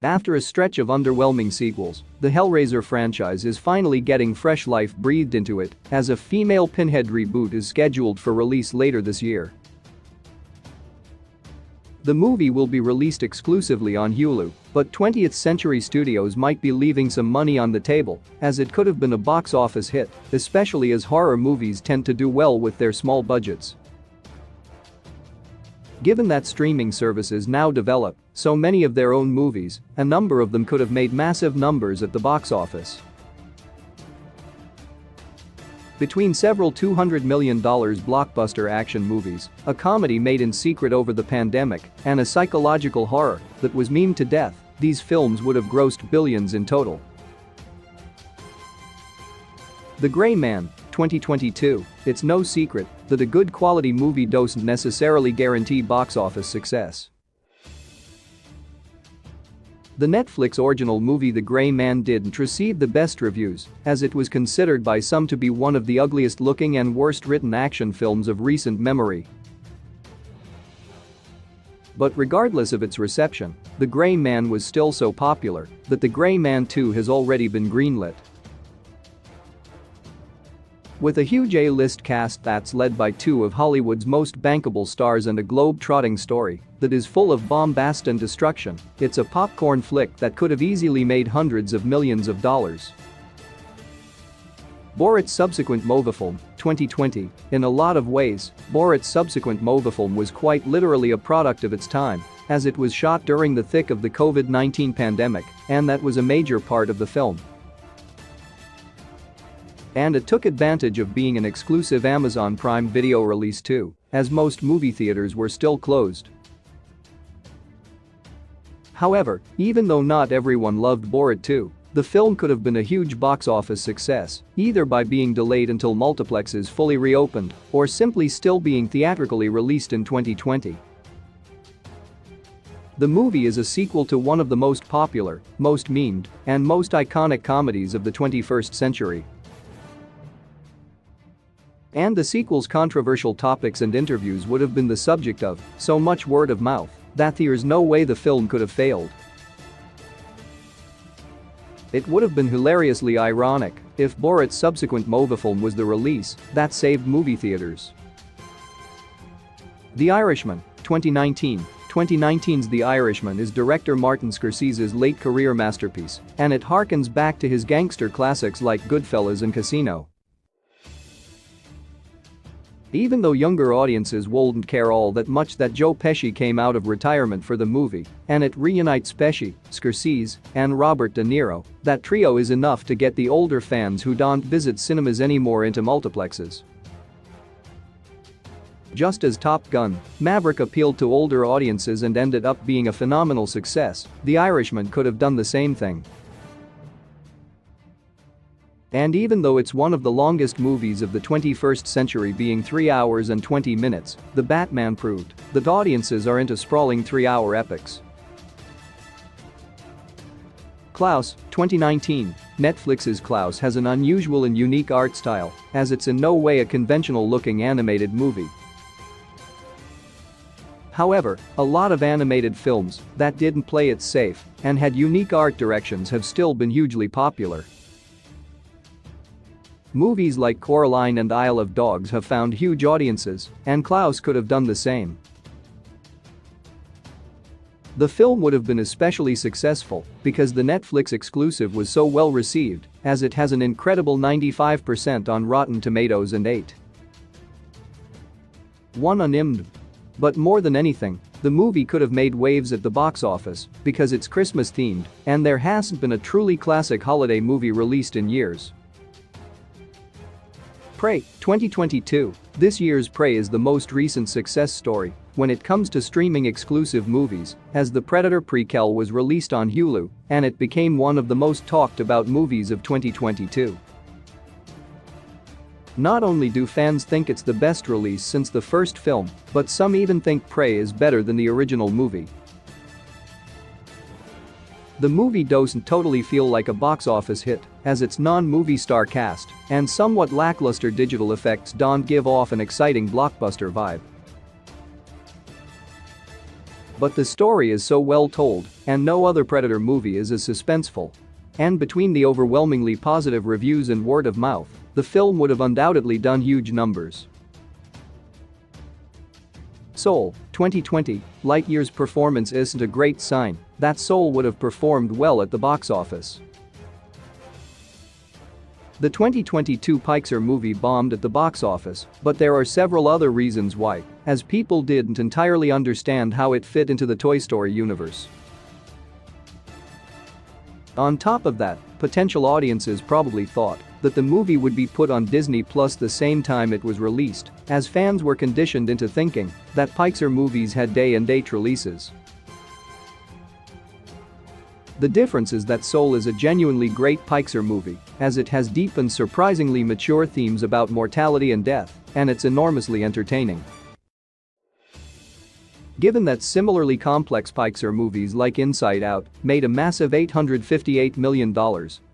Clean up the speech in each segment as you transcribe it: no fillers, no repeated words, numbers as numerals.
After a stretch of underwhelming sequels, the Hellraiser franchise is finally getting fresh life breathed into it, as a female Pinhead reboot is scheduled for release later this year. The movie will be released exclusively on Hulu, but 20th Century Studios might be leaving some money on the table, as it could have been a box office hit, especially as horror movies tend to do well with their small budgets. Given that streaming services now develop so many of their own movies, a number of them could have made massive numbers at the box office. Between several $200 million blockbuster action movies, a comedy made in secret over the pandemic, and a psychological horror that was memed to death, these films would have grossed billions in total. The Gray Man, 2022, it's no secret that a good quality movie doesn't necessarily guarantee box office success. The Netflix original movie The Gray Man didn't receive the best reviews, as it was considered by some to be one of the ugliest looking and worst written action films of recent memory. But regardless of its reception, The Gray Man was still so popular that The Gray Man 2 has already been greenlit. With a huge A-list cast that's led by two of Hollywood's most bankable stars and a globe-trotting story that is full of bombast and destruction, it's a popcorn flick that could have easily made hundreds of millions of dollars. Borat's subsequent movie-film, 2020, in a lot of ways, Borat's subsequent movie-film was quite literally a product of its time, as it was shot during the thick of the COVID-19 pandemic, and that was a major part of the film. And it took advantage of being an exclusive Amazon Prime Video release too, as most movie theaters were still closed. However, even though not everyone loved Borat 2, the film could have been a huge box office success, either by being delayed until multiplexes fully reopened or simply still being theatrically released in 2020. The movie is a sequel to one of the most popular, most memed, and most iconic comedies of the 21st century. And the sequel's controversial topics and interviews would have been the subject of so much word of mouth that there's no way the film could have failed. It would have been hilariously ironic if Borat's subsequent movie-film was the release that saved movie theaters. The Irishman, 2019. 2019's The Irishman is director Martin Scorsese's late career masterpiece, and it harkens back to his gangster classics like Goodfellas and Casino. Even though younger audiences wouldn't care all that much that Joe Pesci came out of retirement for the movie, and it reunites Pesci, Scorsese, and Robert De Niro, that trio is enough to get the older fans who don't visit cinemas anymore into multiplexes. Just as Top Gun: Maverick appealed to older audiences and ended up being a phenomenal success, The Irishman could have done the same thing. And even though it's one of the longest movies of the 21st century, being 3 hours and 20 minutes, The Batman proved that audiences are into sprawling 3-hour epics. Klaus, 2019. Netflix's Klaus has an unusual and unique art style, as it's in no way a conventional-looking animated movie. However, a lot of animated films that didn't play it safe and had unique art directions have still been hugely popular. Movies like Coraline and Isle of Dogs have found huge audiences, and Klaus could have done the same. The film would have been especially successful because the Netflix exclusive was so well received, as it has an incredible 95% on Rotten Tomatoes and 8.1 on IMDb. But more than anything, the movie could have made waves at the box office because it's Christmas themed, and there hasn't been a truly classic holiday movie released in years. Prey, 2022. This year's Prey is the most recent success story when it comes to streaming exclusive movies, as the Predator prequel was released on Hulu, and it became one of the most talked about movies of 2022. Not only do fans think it's the best release since the first film, but some even think Prey is better than the original movie. The movie doesn't totally feel like a box office hit, as its non-movie star cast and somewhat lackluster digital effects don't give off an exciting blockbuster vibe. But the story is so well told, and no other Predator movie is as suspenseful. And between the overwhelmingly positive reviews and word of mouth, the film would have undoubtedly done huge numbers. Soul, 2020, Lightyear's performance isn't a great sign that Soul would have performed well at the box office. The 2022 Pixar movie bombed at the box office, but there are several other reasons why, as people didn't entirely understand how it fit into the Toy Story universe. On top of that, potential audiences probably thought that the movie would be put on Disney Plus the same time it was released, as fans were conditioned into thinking that Pixar movies had day-and-date releases. The difference is that Soul is a genuinely great Pixar movie, as it has deep and surprisingly mature themes about mortality and death, and it's enormously entertaining. Given that similarly complex Pixar movies like Inside Out made a massive $858 million,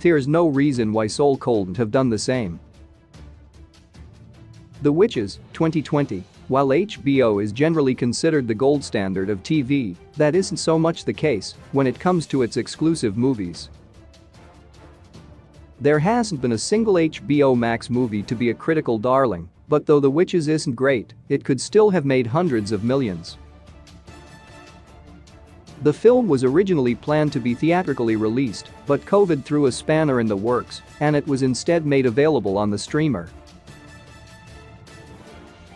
there's no reason why Soul couldn't have done the same. The Witches, 2020. While HBO is generally considered the gold standard of TV, that isn't so much the case when it comes to its exclusive movies. There hasn't been a single HBO Max movie to be a critical darling, but though The Witches isn't great, it could still have made hundreds of millions. The film was originally planned to be theatrically released, but COVID threw a spanner in the works, and it was instead made available on the streamer.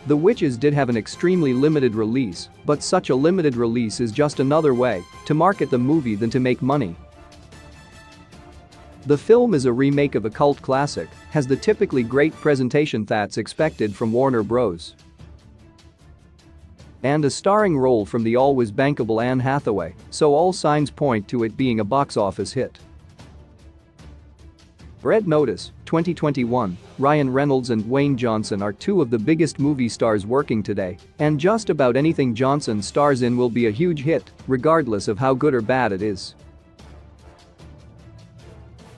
The Witches did have an extremely limited release, but such a limited release is just another way to market the movie than to make money. The film is a remake of a cult classic, has the typically great presentation that's expected from Warner Bros. And a starring role from the always bankable Anne Hathaway, so all signs point to it being a box office hit. Red Notice, 2021, Ryan Reynolds and Dwayne Johnson are two of the biggest movie stars working today, and just about anything Johnson stars in will be a huge hit, regardless of how good or bad it is.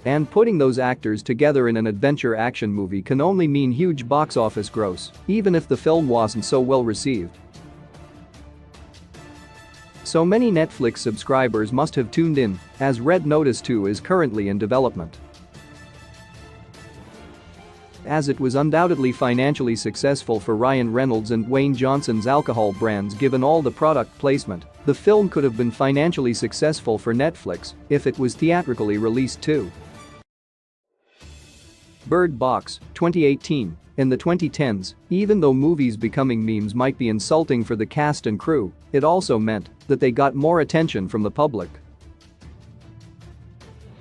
And putting those actors together in an adventure action movie can only mean huge box office gross, even if the film wasn't so well received. So many Netflix subscribers must have tuned in, as Red Notice 2 is currently in development. As it was undoubtedly financially successful for Ryan Reynolds and Dwayne Johnson's alcohol brands given all the product placement, the film could have been financially successful for Netflix if it was theatrically released too. Bird Box, 2018. In the 2010s, even though movies becoming memes might be insulting for the cast and crew, it also meant that they got more attention from the public.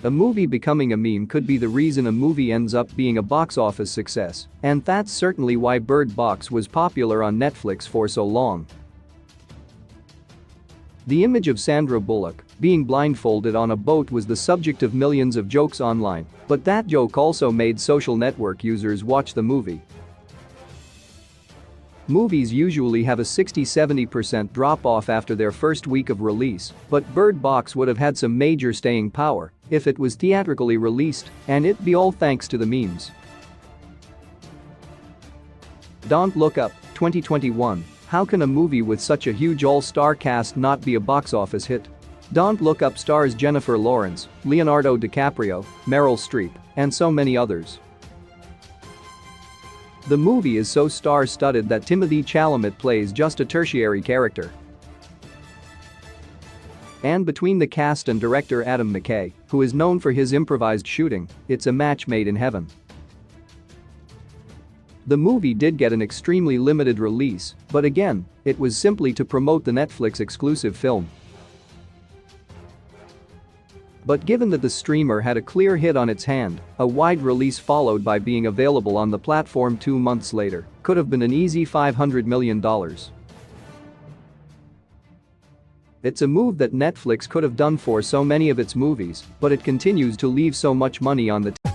A movie becoming a meme could be the reason a movie ends up being a box office success, and that's certainly why Bird Box was popular on Netflix for so long. The image of Sandra Bullock being blindfolded on a boat was the subject of millions of jokes online, but that joke also made social network users watch the movie. Movies usually have a 60–70% drop-off after their first week of release, but Bird Box would have had some major staying power if it was theatrically released, and it'd be all thanks to the memes. Don't Look Up, 2021. How can a movie with such a huge all-star cast not be a box office hit? Don't Look Up stars Jennifer Lawrence, Leonardo DiCaprio, Meryl Streep, and so many others. The movie is so star-studded that Timothée Chalamet plays just a tertiary character. And between the cast and director Adam McKay, who is known for his improvised shooting, it's a match made in heaven. The movie did get an extremely limited release, but again, it was simply to promote the Netflix exclusive film. But given that the streamer had a clear hit on its hand, a wide release followed by being available on the platform 2 months later could have been an easy $500 million. It's a move that Netflix could have done for so many of its movies, but it continues to leave so much money on the table.